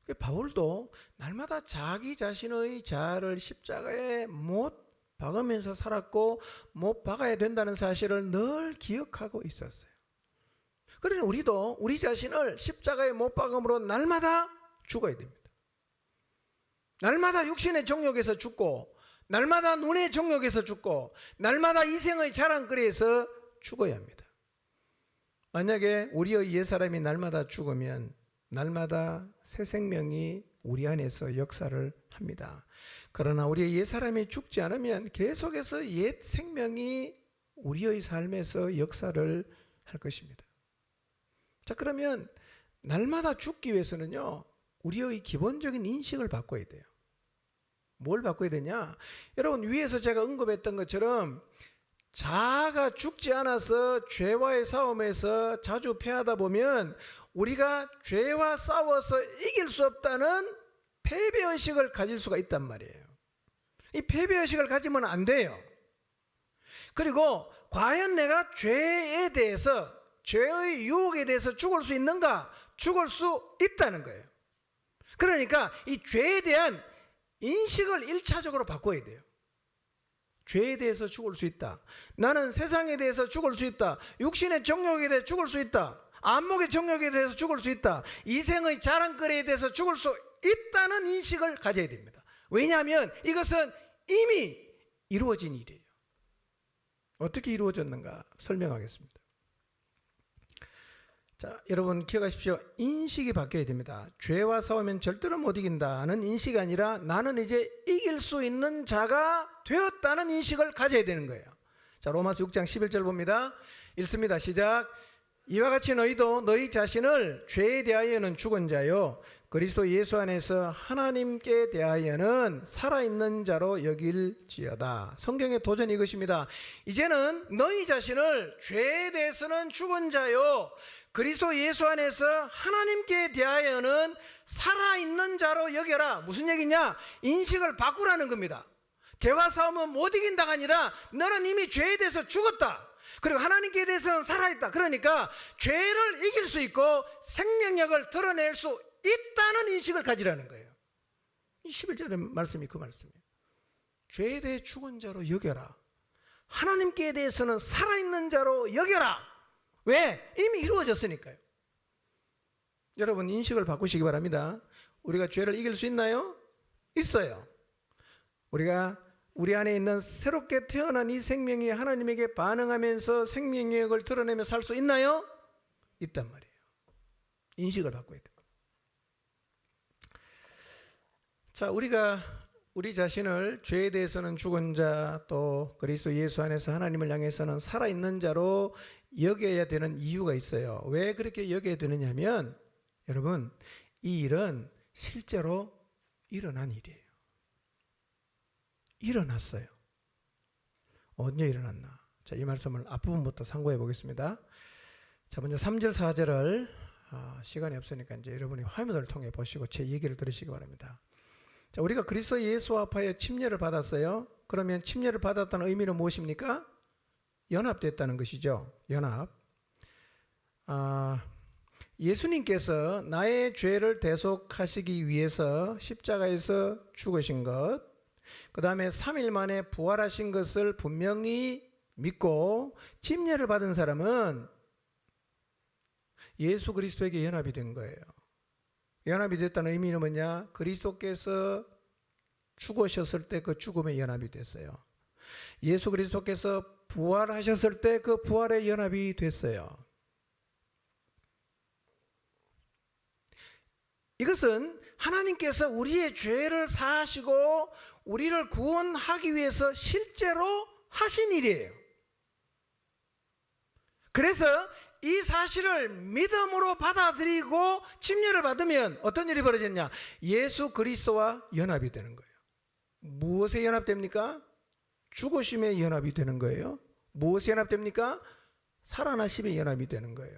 거예요. 바울도 날마다 자기 자신의 자아를 십자가에 못 박으면서 살았고 못 박아야 된다는 사실을 늘 기억하고 있었어요. 그러니 우리도 우리 자신을 십자가에 못 박음으로 날마다 죽어야 됩니다. 날마다 육신의 정욕에서 죽고, 날마다 눈의 정욕에서 죽고, 날마다 이생의 자랑거리에서 죽어야 합니다. 만약에 우리의 옛사람이 날마다 죽으면 날마다 새 생명이 우리 안에서 역사를 합니다. 그러나 우리의 옛사람이 죽지 않으면 계속해서 옛 생명이 우리의 삶에서 역사를 할 것입니다. 자, 그러면 날마다 죽기 위해서는요, 우리의 기본적인 인식을 바꿔야 돼요. 뭘 바꿔야 되냐? 여러분, 위에서 제가 언급했던 것처럼 자아가 죽지 않아서 죄와의 싸움에서 자주 패하다 보면 우리가 죄와 싸워서 이길 수 없다는 패배의식을 가질 수가 있단 말이에요. 이 패배의식을 가지면 안 돼요. 그리고 과연 내가 죄에 대해서, 죄의 유혹에 대해서 죽을 수 있는가? 죽을 수 있다는 거예요. 그러니까 이 죄에 대한 인식을 1차적으로 바꿔야 돼요. 죄에 대해서 죽을 수 있다. 나는 세상에 대해서 죽을 수 있다. 육신의 정욕에 대해서 죽을 수 있다. 안목의 정욕에 대해서 죽을 수 있다. 이생의 자랑거리에 대해서 죽을 수 있다는 인식을 가져야 됩니다. 왜냐하면 이것은 이미 이루어진 일이에요. 어떻게 이루어졌는가 설명하겠습니다. 자, 여러분 기억하십시오. 인식이 바뀌어야 됩니다. 죄와 싸우면 절대로 못 이긴다는 인식이 아니라 나는 이제 이길 수 있는 자가 되었다는 인식을 가져야 되는 거예요. 자, 로마서 6장 11절 봅니다. 읽습니다. 시작. 이와 같이 너희도 너희 자신을 죄에 대하여는 죽은 자요 그리스도 예수 안에서 하나님께 대하여는 살아있는 자로 여길지어다. 성경의 도전이 이것입니다. 이제는 너희 자신을 죄에 대해서는 죽은 자요 그리스도 예수 안에서 하나님께 대하여는 살아있는 자로 여겨라. 무슨 얘기냐? 인식을 바꾸라는 겁니다. 죄와 싸우면 못 이긴다가 아니라 너는 이미 죄에 대해서 죽었다. 그리고 하나님께 대해서는 살아있다. 그러니까 죄를 이길 수 있고 생명력을 드러낼 수 있다는 인식을 가지라는 거예요. 이 11절의 말씀이 그 말씀이에요. 죄에 대해 죽은 자로 여겨라. 하나님께 대해서는 살아있는 자로 여겨라. 왜? 이미 이루어졌으니까요. 여러분 인식을 바꾸시기 바랍니다. 우리가 죄를 이길 수 있나요? 있어요. 우리가 우리 안에 있는 새롭게 태어난 이 생명이 하나님에게 반응하면서 생명력을 드러내며 살 수 있나요? 있단 말이에요. 인식을 바꿔야 돼요. 자, 우리가 우리 자신을 죄에 대해서는 죽은 자, 또 그리스도 예수 안에서 하나님을 향해서는 살아있는 자로 여겨야 되는 이유가 있어요. 왜 그렇게 여겨야 되느냐면 여러분 이 일은 실제로 일어난 일이에요. 일어났어요. 언제 일어났나? 자, 이 말씀을 앞부분부터 상고해 보겠습니다. 자, 먼저 3절 4절을 시간이 없으니까 이제 여러분이 화면을 통해 보시고 제 얘기를 들으시기 바랍니다. 자, 우리가 그리스도 예수와 합하여 침례를 받았어요. 그러면 침례를 받았다는 의미는 무엇입니까? 연합됐다는 것이죠. 연합. 예수님께서 나의 죄를 대속하시기 위해서 십자가에서 죽으신 것, 그 다음에 3일 만에 부활하신 것을 분명히 믿고 침례를 받은 사람은 예수 그리스도에게 연합이 된 거예요. 연합이 됐다는 의미는 뭐냐? 그리스도께서 죽으셨을 때 그 죽음에 연합이 됐어요. 예수 그리스도께서 부활하셨을 때 그 부활에 연합이 됐어요. 이것은 하나님께서 우리의 죄를 사하시고 우리를 구원하기 위해서 실제로 하신 일이에요. 그래서 이 사실을 믿음으로 받아들이고 침례를 받으면 어떤 일이 벌어졌냐? 예수 그리스도와 연합이 되는 거예요. 무엇에 연합됩니까? 죽으심에 연합이 되는 거예요. 무엇에 연합됩니까? 살아나심에 연합이 되는 거예요.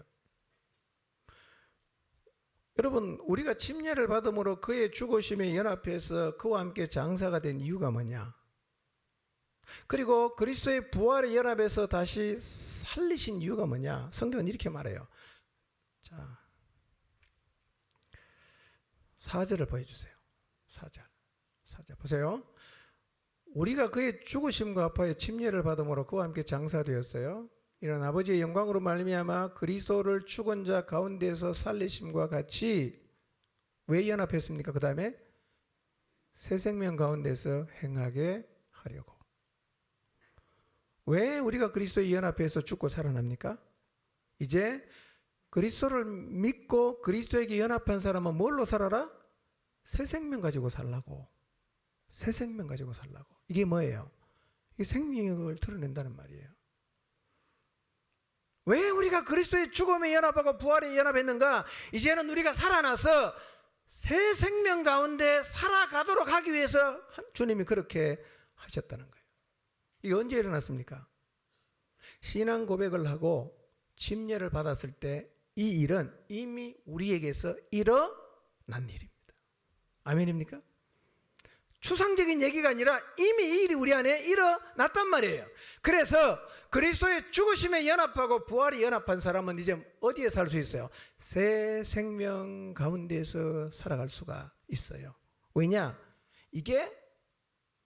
여러분, 우리가 침례를 받음으로 그의 죽으심에 연합해서 그와 함께 장사가 된 이유가 뭐냐? 그리고 그리스도의 부활에 연합해서 다시 살리신 이유가 뭐냐? 성경은 이렇게 말해요. 자, 4절을 보여주세요. 4절 보세요. 우리가 그의 죽으심과 합하여 침례를 받음으로 그와 함께 장사되었어요. 이런 아버지의 영광으로 말미암아 그리스도를 죽은 자 가운데서 살리심과 같이 왜 연합했습니까? 그 다음에 새 생명 가운데서 행하게 하려고. 왜 우리가 그리스도에 연합해서 죽고 살아납니까? 이제 그리스도를 믿고 그리스도에게 연합한 사람은 뭘로 살아라? 새 생명 가지고 살라고. 새 생명 가지고 살라고. 이게 뭐예요? 이게 생명을 드러낸다는 말이에요. 왜 우리가 그리스도의 죽음에 연합하고 부활에 연합했는가? 이제는 우리가 살아나서 새 생명 가운데 살아가도록 하기 위해서 주님이 그렇게 하셨다는 거예요. 이게 언제 일어났습니까? 신앙 고백을 하고 침례를 받았을 때 이 일은 이미 우리에게서 일어난 일입니다. 아멘입니까? 추상적인 얘기가 아니라 이미 이 일이 우리 안에 일어났단 말이에요. 그래서 그리스도의 죽으심에 연합하고 부활에 연합한 사람은 이제 어디에 살 수 있어요? 새 생명 가운데서 살아갈 수가 있어요. 왜냐? 이게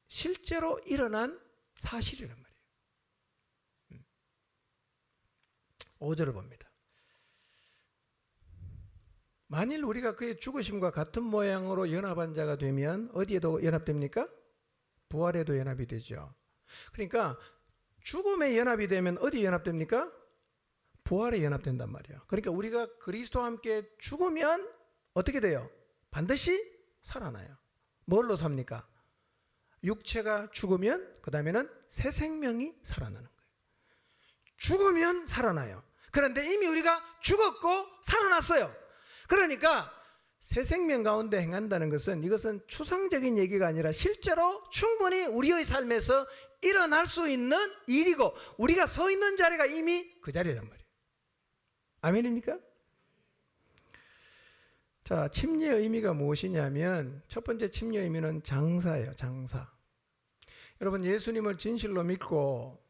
실제로 일어난 사실이란 말이에요. 5절을 봅니다. 만일 우리가 그의 죽으심과 같은 모양으로 연합한 자가 되면 어디에도 연합됩니까? 부활에도 연합이 되죠. 그러니까 죽음에 연합이 되면 어디에 연합됩니까? 부활에 연합된단 말이에요. 그러니까 우리가 그리스도와 함께 죽으면 어떻게 돼요? 반드시 살아나요. 뭘로 삽니까? 육체가 죽으면 그 다음에는 새 생명이 살아나는 거예요. 죽으면 살아나요. 그런데 이미 우리가 죽었고 살아났어요. 그러니까 새 생명 가운데 행한다는 것은 이것은 추상적인 얘기가 아니라 실제로 충분히 우리의 삶에서 일어날 수 있는 일이고 우리가 서 있는 자리가 이미 그 자리란 말이에요. 아멘입니까? 자, 침례의 의미가 무엇이냐면 첫 번째 침례의 의미는 장사예요. 장사. 여러분 예수님을 진실로 믿고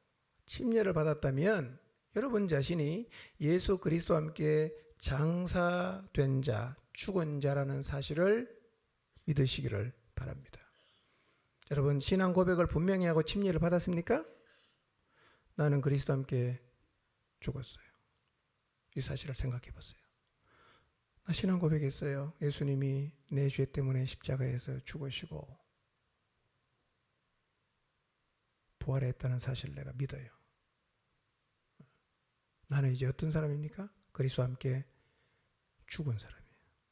침례를 받았다면 여러분 자신이 예수 그리스도와 함께 장사된 자, 죽은 자라는 사실을 믿으시기를 바랍니다. 여러분 신앙 고백을 분명히 하고 침례를 받았습니까? 나는 그리스도와 함께 죽었어요. 이 사실을 생각해 보세요. 나 신앙 고백했어요. 예수님이 내 죄 때문에 십자가에서 죽으시고 부활했다는 사실을 내가 믿어요. 나는 이제 어떤 사람입니까? 그리스도와 함께 죽은 사람이에요.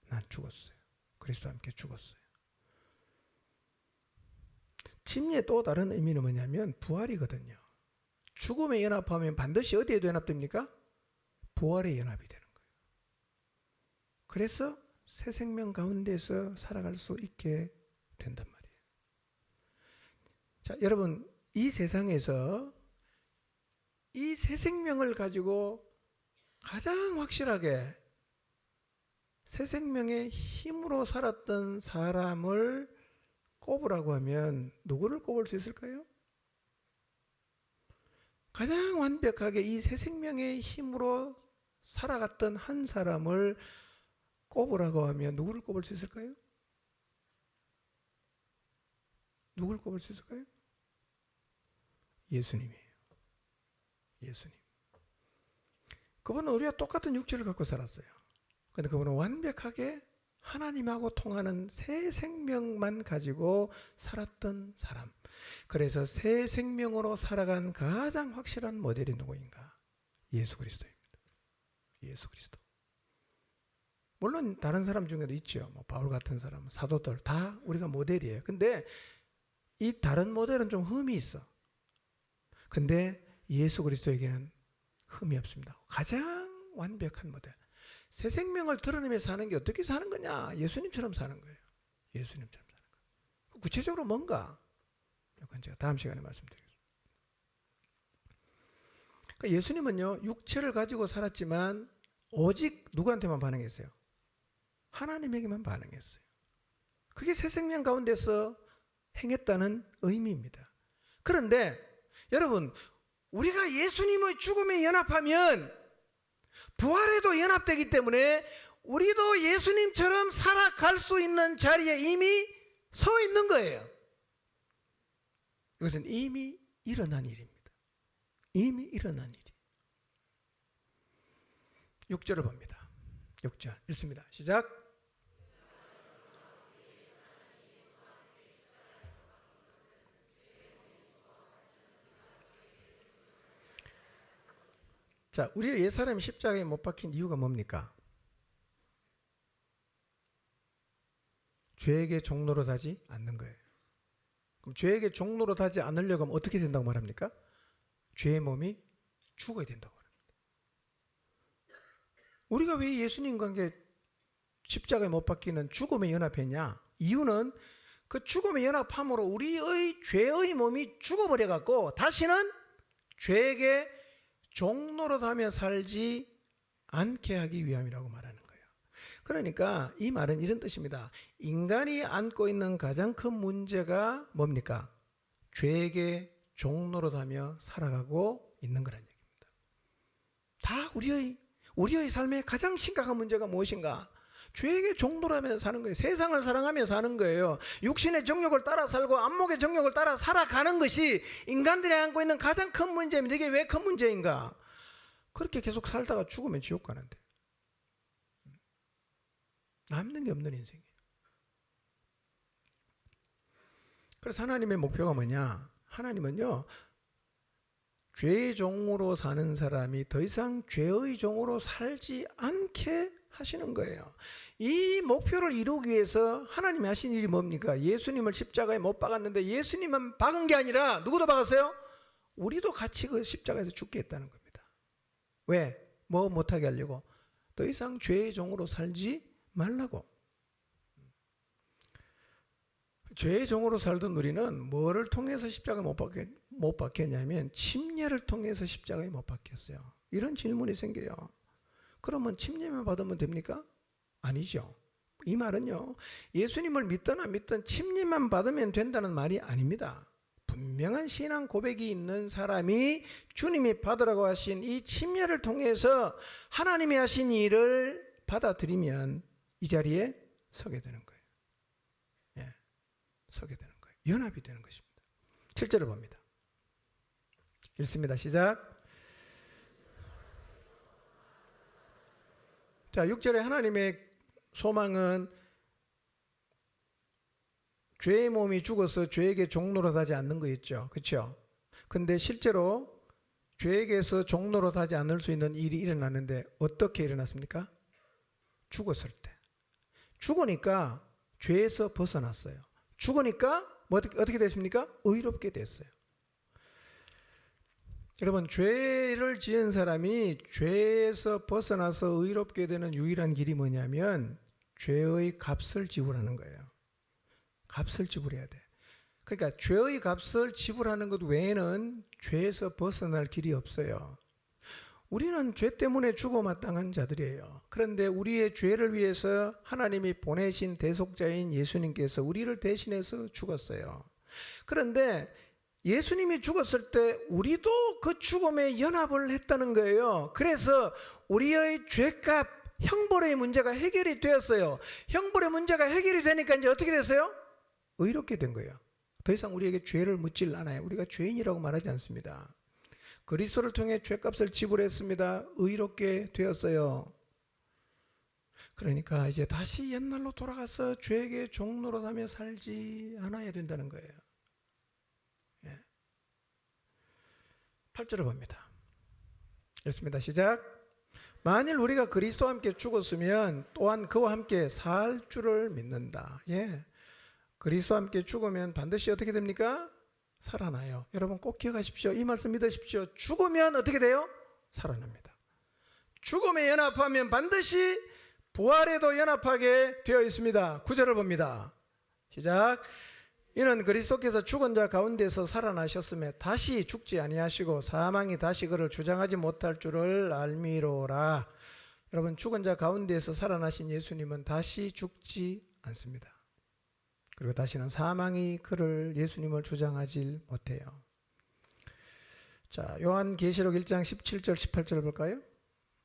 난 죽었어요. 그리스도와 함께 죽었어요. 침례의 또 다른 의미는 뭐냐면 부활이거든요. 죽음에 연합하면 반드시 어디에도 연합됩니까? 부활에 연합이 되는 거예요. 그래서 새 생명 가운데서 살아갈 수 있게 된단 말이에요. 자, 여러분 이 세상에서 이 새 생명을 가지고 가장 확실하게 새 생명의 힘으로 살았던 사람을 꼽으라고 하면 누구를 꼽을 수 있을까요? 가장 완벽하게 이 새 생명의 힘으로 살아갔던 한 사람을 꼽으라고 하면 누구를 꼽을 수 있을까요? 누구를 꼽을 수 있을까요? 예수님이에요. 예수님. 그분은 우리와 똑같은 육체를 갖고 살았어요. 그런데 그분은 완벽하게 하나님하고 통하는 새 생명만 가지고 살았던 사람. 그래서 새 생명으로 살아간 가장 확실한 모델이 누구인가? 예수 그리스도입니다. 예수 그리스도. 물론 다른 사람 중에도 있죠. 뭐 바울 같은 사람, 사도들 다 우리가 모델이에요. 근데 이 다른 모델은 좀 흠이 있어. 근데 예수 그리스도에게는 흠이 없습니다. 가장 완벽한 모델. 새 생명을 드러내며 사는 게 어떻게 사는 거냐? 예수님처럼 사는 거예요. 예수님처럼 사는 거예요. 구체적으로 뭔가? 이건 제가 다음 시간에 말씀드리겠습니다. 그러니까 예수님은요, 육체를 가지고 살았지만 오직 누구한테만 반응했어요? 하나님에게만 반응했어요. 그게 새 생명 가운데서 행했다는 의미입니다. 그런데 여러분, 우리가 예수님의 죽음에 연합하면 부활에도 연합되기 때문에 우리도 예수님처럼 살아갈 수 있는 자리에 이미 서 있는 거예요. 이것은 이미 일어난 일입니다. 이미 일어난 일이. 6절을 봅니다. 6절 읽습니다. 시작. 자, 우리의 옛사람이 십자가에 못 박힌 이유가 뭡니까? 죄에게 종로로 하지 않는 거예요. 그럼 죄에게 종로로 하지 않으려고 하면 어떻게 된다고 말합니까? 죄의 몸이 죽어야 된다고 말합니다. 우리가 왜 예수님과 함께 십자가에 못 박히는 죽음에 연합했냐? 이유는 그 죽음에 연합함으로 우리의 죄의 몸이 죽어버려갖고 다시는 죄에게 종노릇하며 살지 않게 하기 위함이라고 말하는 거예요. 그러니까 이 말은 이런 뜻입니다. 인간이 안고 있는 가장 큰 문제가 뭡니까? 죄에게 종노릇하며 살아가고 있는 거란 얘기입니다. 다 우리의 삶의 가장 심각한 문제가 무엇인가? 죄에게 종노릇하며 사는 거예요. 세상을 사랑하며 사는 거예요. 육신의 정욕을 따라 살고 안목의 정욕을 따라 살아가는 것이 인간들이 안고 있는 가장 큰 문제입니다. 이게 왜 큰 문제인가? 그렇게 계속 살다가 죽으면 지옥 가는데 남는 게 없는 인생이에요. 그래서 하나님의 목표가 뭐냐? 하나님은요, 죄의 종으로 사는 사람이 더 이상 죄의 종으로 살지 않게 하시는 거예요. 이 목표를 이루기 위해서 하나님이 하신 일이 뭡니까? 예수님을 십자가에 못 박았는데 예수님만 박은 게 아니라 누구도 박았어요? 우리도 같이 그 십자가에서 죽게 했다는 겁니다. 왜? 뭐 못하게 하려고? 더 이상 죄의 종으로 살지 말라고. 죄의 종으로 살던 우리는 뭐를 통해서 십자가에 못 박혔냐면 침례를 통해서 십자가에 못 박혔어요. 이런 질문이 생겨요. 그러면 침례만 받으면 됩니까? 아니죠. 이 말은요, 예수님을 믿든 안 믿든 침례만 받으면 된다는 말이 아닙니다. 분명한 신앙 고백이 있는 사람이 주님이 받으라고 하신 이 침례를 통해서 하나님이 하신 일을 받아들이면 이 자리에 서게 되는 거예요. 예, 서게 되는 거예요. 연합이 되는 것입니다. 7절을 봅니다. 읽습니다. 시작. 자, 6절에 하나님의 소망은 죄의 몸이 죽어서 죄에게 종노릇하지 않는 거 있죠. 그렇죠? 근데 실제로 죄에게서 종노릇하지 않을 수 있는 일이 일어나는데 어떻게 일어났습니까? 죽었을 때. 죽으니까 죄에서 벗어났어요. 죽으니까 뭐 어떻게 됐습니까? 의롭게 됐어요. 여러분, 죄를 지은 사람이 죄에서 벗어나서 의롭게 되는 유일한 길이 뭐냐면 죄의 값을 지불하는 거예요. 값을 지불해야 돼. 그러니까 죄의 값을 지불하는 것 외에는 죄에서 벗어날 길이 없어요. 우리는 죄 때문에 죽어마땅한 자들이에요. 그런데 우리의 죄를 위해서 하나님이 보내신 대속자인 예수님께서 우리를 대신해서 죽었어요. 그런데 예수님이 죽었을 때 우리도 그 죽음에 연합을 했다는 거예요. 그래서 우리의 죄값, 형벌의 문제가 해결이 되었어요. 형벌의 문제가 해결이 되니까 이제 어떻게 됐어요? 의롭게 된 거예요. 더 이상 우리에게 죄를 묻질 않아요. 우리가 죄인이라고 말하지 않습니다. 그리스도를 통해 죄값을 지불했습니다. 의롭게 되었어요. 그러니까 이제 다시 옛날로 돌아가서 죄에게 종노릇하며 살지 않아야 된다는 거예요. 8절을 봅니다. 읽습니다. 시작. 만일 우리가 그리스도와 함께 죽었으면 또한 그와 함께 살 줄을 믿는다. 예. 그리스도와 함께 죽으면 반드시 어떻게 됩니까? 살아나요. 여러분 꼭 기억하십시오. 이 말씀 믿으십시오. 죽으면 어떻게 돼요? 살아납니다. 죽음에 연합하면 반드시 부활에도 연합하게 되어 있습니다. 9절을 봅니다. 시작. 이는 그리스도께서 죽은 자 가운데서 살아나셨음에 다시 죽지 아니하시고 사망이 다시 그를 주장하지 못할 줄을 알미로라. 여러분, 죽은 자 가운데서 살아나신 예수님은 다시 죽지 않습니다. 그리고 다시는 사망이 그를 예수님을 주장하지 못해요. 자, 요한계시록 1장 17절 18절을 볼까요?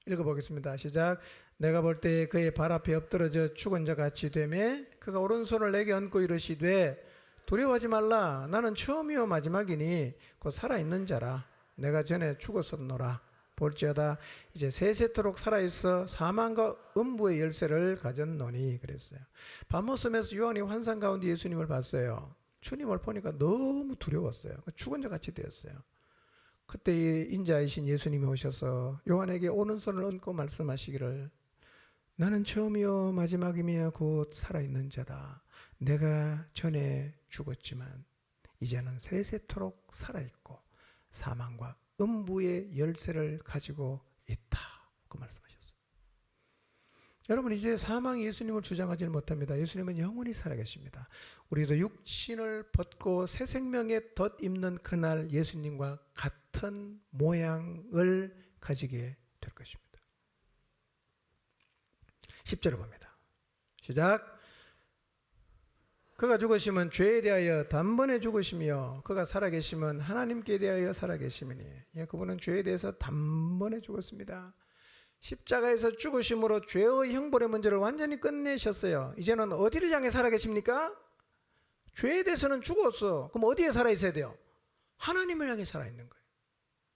읽어보겠습니다. 시작. 내가 볼 때 그의 발 앞에 엎드러져 죽은 자 같이 되매 그가 오른손을 내게 얹고 이르시되 두려워하지 말라. 나는 처음이요 마지막이니 곧 살아있는 자라. 내가 전에 죽었었노라. 볼지어다 이제 세세토록 살아있어 사망과 음부의 열쇠를 가졌노니. 그랬어요. 밤모섬에서 요한이 환상 가운데 예수님을 봤어요. 주님을 보니까 너무 두려웠어요. 죽은 자 같이 되었어요. 그때 인자이신 예수님이 오셔서 요한에게 오른손을 얹고 말씀하시기를 나는 처음이요 마지막이며 곧 살아있는 자다. 내가 전에 죽었지만 이제는 세세토록 살아있고 사망과 음부의 열쇠를 가지고 있다. 그 말씀하셨어요. 여러분, 이제 사망이 예수님을 주장하지 못합니다. 예수님은 영원히 살아계십니다. 우리도 육신을 벗고 새 생명에 덧입는 그날 예수님과 같은 모양을 가지게 될 것입니다. 10절을 봅니다. 시작. 그가 죽으시면 죄에 대하여 단번에 죽으시며 그가 살아계시면 하나님께 대하여 살아계심이니. 예, 그분은 죄에 대해서 단번에 죽었습니다. 십자가에서 죽으심으로 죄의 형벌의 문제를 완전히 끝내셨어요. 이제는 어디를 향해 살아계십니까? 죄에 대해서는 죽었어. 그럼 어디에 살아있어야 돼요? 하나님을 향해 살아있는 거예요.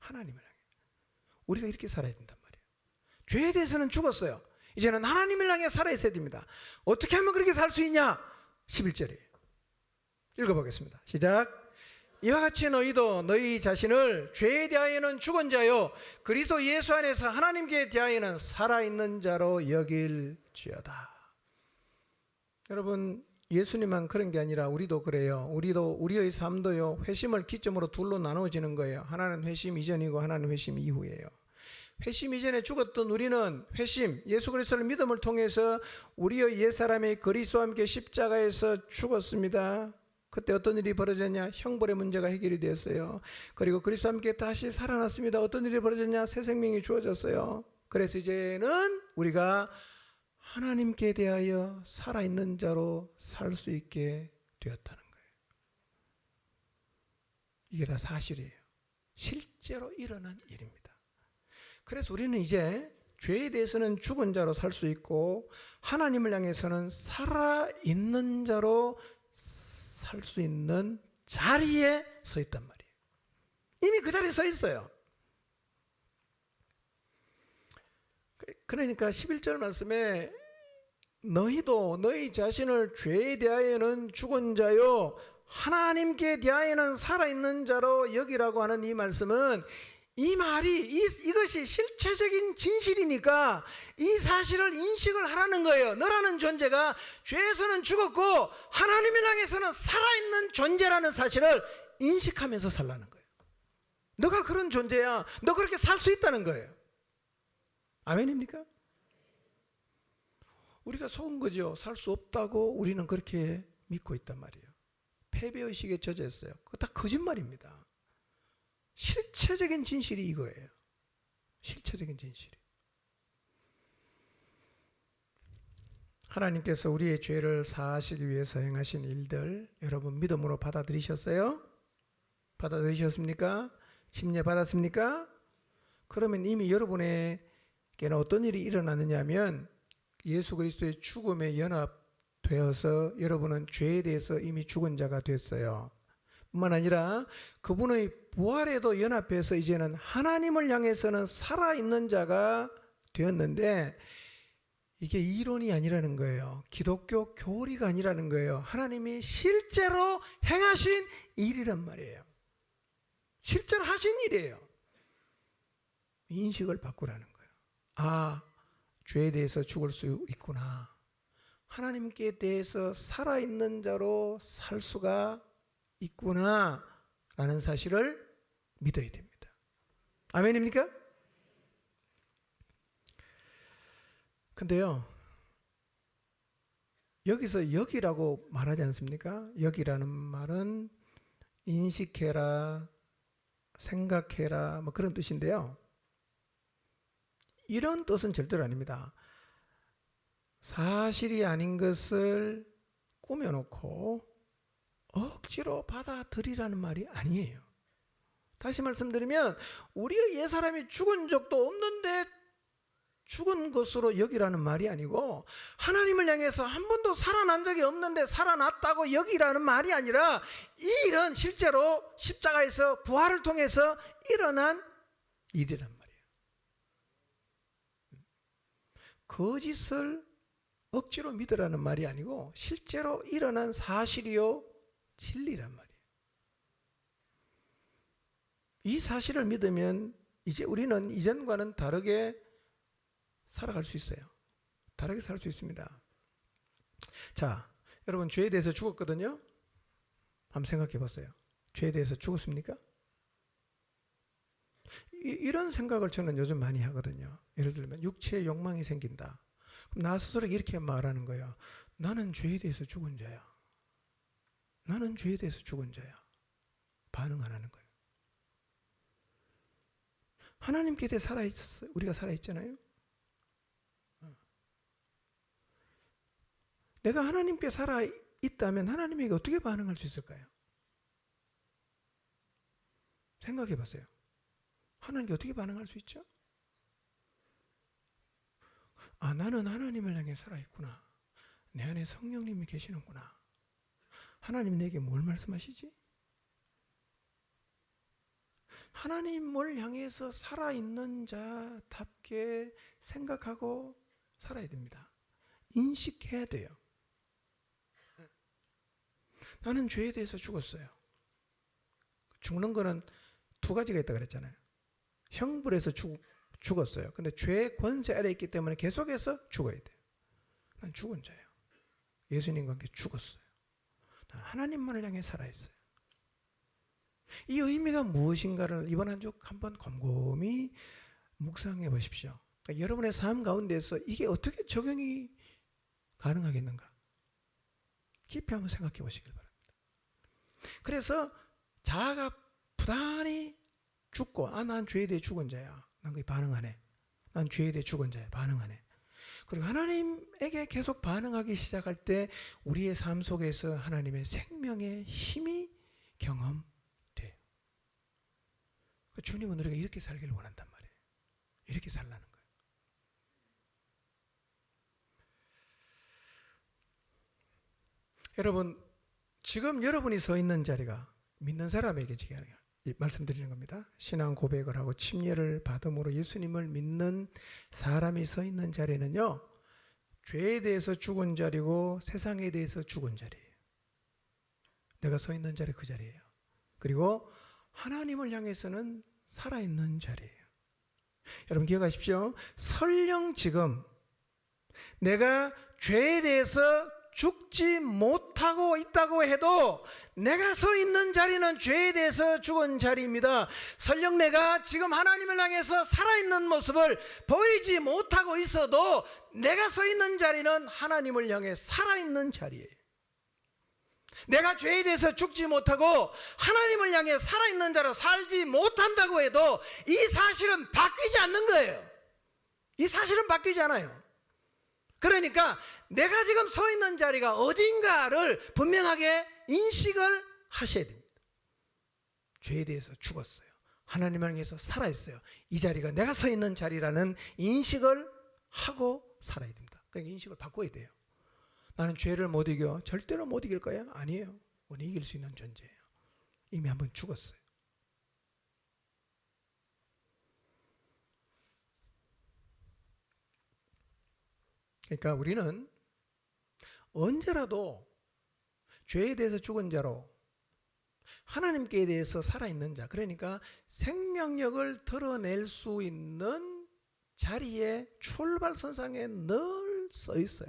하나님을 향해. 우리가 이렇게 살아야 된단 말이에요. 죄에 대해서는 죽었어요. 이제는 하나님을 향해 살아있어야 됩니다. 어떻게 하면 그렇게 살 수 있냐? 11절이에요. 읽어보겠습니다. 시작. 이와 같이 너희도 너희 자신을 죄에 대하여는 죽은 자요 그리스도 예수 안에서 하나님께 대하여는 살아있는 자로 여길지어다. 여러분, 예수님만 그런 게 아니라 우리도 그래요. 우리의 삶도요, 회심을 기점으로 둘로 나누어지는 거예요. 하나는 회심 이전이고 하나는 회심 이후예요. 회심 이전에 죽었던 우리는 회심, 예수 그리스도를 믿음을 통해서 우리의 옛사람이 그리스도와 함께 십자가에서 죽었습니다. 그때 어떤 일이 벌어졌냐? 형벌의 문제가 해결이 되었어요. 그리고 그리스도와 함께 다시 살아났습니다. 어떤 일이 벌어졌냐? 새 생명이 주어졌어요. 그래서 이제는 우리가 하나님께 대하여 살아있는 자로 살 수 있게 되었다는 거예요. 이게 다 사실이에요. 실제로 일어난 일입니다. 그래서 우리는 이제 죄에 대해서는 죽은 자로 살 수 있고 하나님을 향해서는 살아있는 자로 살 수 있는 자리에 서 있단 말이에요. 이미 그 자리에 서 있어요. 그러니까 11절 말씀에 너희도 너희 자신을 죄에 대하여는 죽은 자요 하나님께 대하여는 살아있는 자로 여기라고 하는 이 말씀은 이 말이 이것이 실체적인 진실이니까 이 사실을 인식을 하라는 거예요. 너라는 존재가 죄에서는 죽었고 하나님을 향해서는 살아있는 존재라는 사실을 인식하면서 살라는 거예요. 너가 그런 존재야. 너 그렇게 살 수 있다는 거예요. 아멘입니까? 우리가 속은 거죠. 살 수 없다고 우리는 그렇게 믿고 있단 말이에요. 패배의식에 젖어 있어요. 그거 다 거짓말입니다. 실체적인 진실이 이거예요. 실체적인 진실이. 하나님께서 우리의 죄를 사하시기 위해서 행하신 일들 여러분 믿음으로 받아들이셨어요? 받아들이셨습니까? 침례 받았습니까? 그러면 이미 여러분에게는 어떤 일이 일어나느냐 하면 예수 그리스도의 죽음에 연합되어서 여러분은 죄에 대해서 이미 죽은 자가 됐어요. 뿐만 아니라 그분의 부활에도 연합해서 이제는 하나님을 향해서는 살아있는 자가 되었는데 이게 이론이 아니라는 거예요. 기독교 교리가 아니라는 거예요. 하나님이 실제로 행하신 일이란 말이에요. 실제로 하신 일이에요. 인식을 바꾸라는 거예요. 아, 죄에 대해서 죽을 수 있구나. 하나님께 대해서 살아있는 자로 살 수가 있구나 라는 사실을 믿어야 됩니다. 아멘입니까? 근데요, 여기서 여기라고 말하지 않습니까? 여기라는 말은 인식해라, 생각해라 뭐 그런 뜻인데요. 이런 뜻은 절대로 아닙니다. 사실이 아닌 것을 꾸며놓고 억지로 받아들이라는 말이 아니에요. 다시 말씀드리면 우리의 옛사람이 죽은 적도 없는데 죽은 것으로 여기라는 말이 아니고 하나님을 향해서 한 번도 살아난 적이 없는데 살아났다고 여기라는 말이 아니라 이 일은 실제로 십자가에서 부활을 통해서 일어난 일이란 말이에요. 거짓을 억지로 믿으라는 말이 아니고 실제로 일어난 사실이요 진리란 말이에요. 이 사실을 믿으면 이제 우리는 이전과는 다르게 살아갈 수 있어요. 다르게 살 수 있습니다. 자, 여러분 죄에 대해서 죽었거든요. 한번 생각해 봤어요. 죄에 대해서 죽었습니까? 이런 생각을 저는 요즘 많이 하거든요. 예를 들면 육체의 욕망이 생긴다. 그럼 나 스스로 이렇게 말하는 거예요. 나는 죄에 대해서 죽은 자야. 나는 죄에 대해서 죽은 자야. 반응 안 하는 거예요. 하나님께 대해 우리가 살아있잖아요. 내가 하나님께 살아있다면 하나님에게 어떻게 반응할 수 있을까요? 생각해 보세요. 하나님께 어떻게 반응할 수 있죠? 아, 나는 하나님을 향해 살아있구나. 내 안에 성령님이 계시는구나. 하나님 내게 뭘 말씀하시지? 하나님을 향해서 살아있는 자답게 생각하고 살아야 됩니다. 인식해야 돼요. 나는 죄에 대해서 죽었어요. 죽는 거는 두 가지가 있다고 그랬잖아요. 형벌에서 죽었어요. 근데 죄의 권세 아래 있기 때문에 계속해서 죽어야 돼요. 난 죽은 자예요. 예수님과 함께 죽었어요. 난 하나님만을 향해 살아있어요. 이 의미가 무엇인가를 이번 한 주 한번 곰곰이 묵상해 보십시오. 그러니까 여러분의 삶 가운데서 이게 어떻게 적용이 가능하겠는가? 깊이 한번 생각해 보시길 바랍니다. 그래서 자아가 부단히 죽고, 난 죄에 대해 죽은 자야. 난 그게 반응하네. 난 죄에 대해 죽은 자야. 반응하네. 그리고 하나님에게 계속 반응하기 시작할 때 우리의 삶 속에서 하나님의 생명의 힘이 경험돼요. 주님은 우리가 이렇게 살기를 원한단 말이에요. 이렇게 살라는 거예요. 여러분, 지금 여러분이 서 있는 자리가 믿는 사람에게 지금 말씀드리는 겁니다. 신앙 고백을 하고 침례를 받음으로 예수님을 믿는 사람이 서 있는 자리는요, 죄에 대해서 죽은 자리고 세상에 대해서 죽은 자리예요. 내가 서 있는 자리 그 자리예요. 그리고 하나님을 향해서는 살아있는 자리예요. 여러분 기억하십시오. 설령 지금 내가 죄에 대해서 죽지 못하고 있다고 해도 내가 서 있는 자리는 죄에 대해서 죽은 자리입니다. 설령 내가 지금 하나님을 향해서 살아있는 모습을 보이지 못하고 있어도 내가 서 있는 자리는 하나님을 향해 살아있는 자리예요. 내가 죄에 대해서 죽지 못하고 하나님을 향해 살아있는 자로 살지 못한다고 해도 이 사실은 바뀌지 않는 거예요. 이 사실은 바뀌지 않아요. 그러니까 내가 지금 서 있는 자리가 어딘가를 분명하게 인식을 하셔야 됩니다. 죄에 대해서 죽었어요. 하나님을 향해서 살아있어요. 이 자리가 내가 서 있는 자리라는 인식을 하고 살아야 됩니다. 그러니까 인식을 바꿔야 돼요. 나는 죄를 못 이겨. 절대로 못 이길 거야? 아니에요. 오늘 이길 수 있는 존재예요. 이미 한번 죽었어요. 그러니까 우리는 언제라도 죄에 대해서 죽은 자로 하나님께 대해서 살아있는 자, 그러니까 생명력을 드러낼 수 있는 자리에 출발선상에 늘 서 있어요.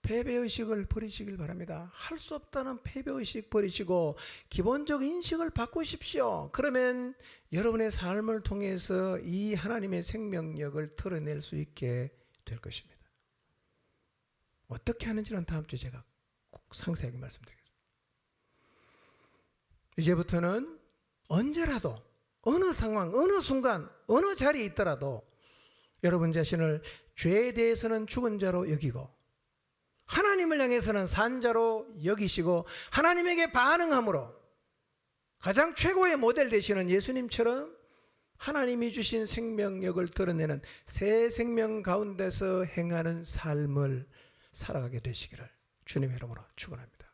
패배의식을 버리시길 바랍니다. 할 수 없다는 패배의식 버리시고 기본적 인식을 바꾸십시오. 그러면 여러분의 삶을 통해서 이 하나님의 생명력을 드러낼 수 있게 될 것입니다. 어떻게 하는지는 다음 주에 제가 꼭 상세하게 말씀드리겠습니다. 이제부터는 언제라도 어느 상황, 어느 순간, 어느 자리에 있더라도 여러분 자신을 죄에 대해서는 죽은 자로 여기고 하나님을 향해서는 산 자로 여기시고 하나님에게 반응함으로 가장 최고의 모델 되시는 예수님처럼 하나님이 주신 생명력을 드러내는 새 생명 가운데서 행하는 삶을 살아가게 되시기를 주님의 이름으로 축원합니다.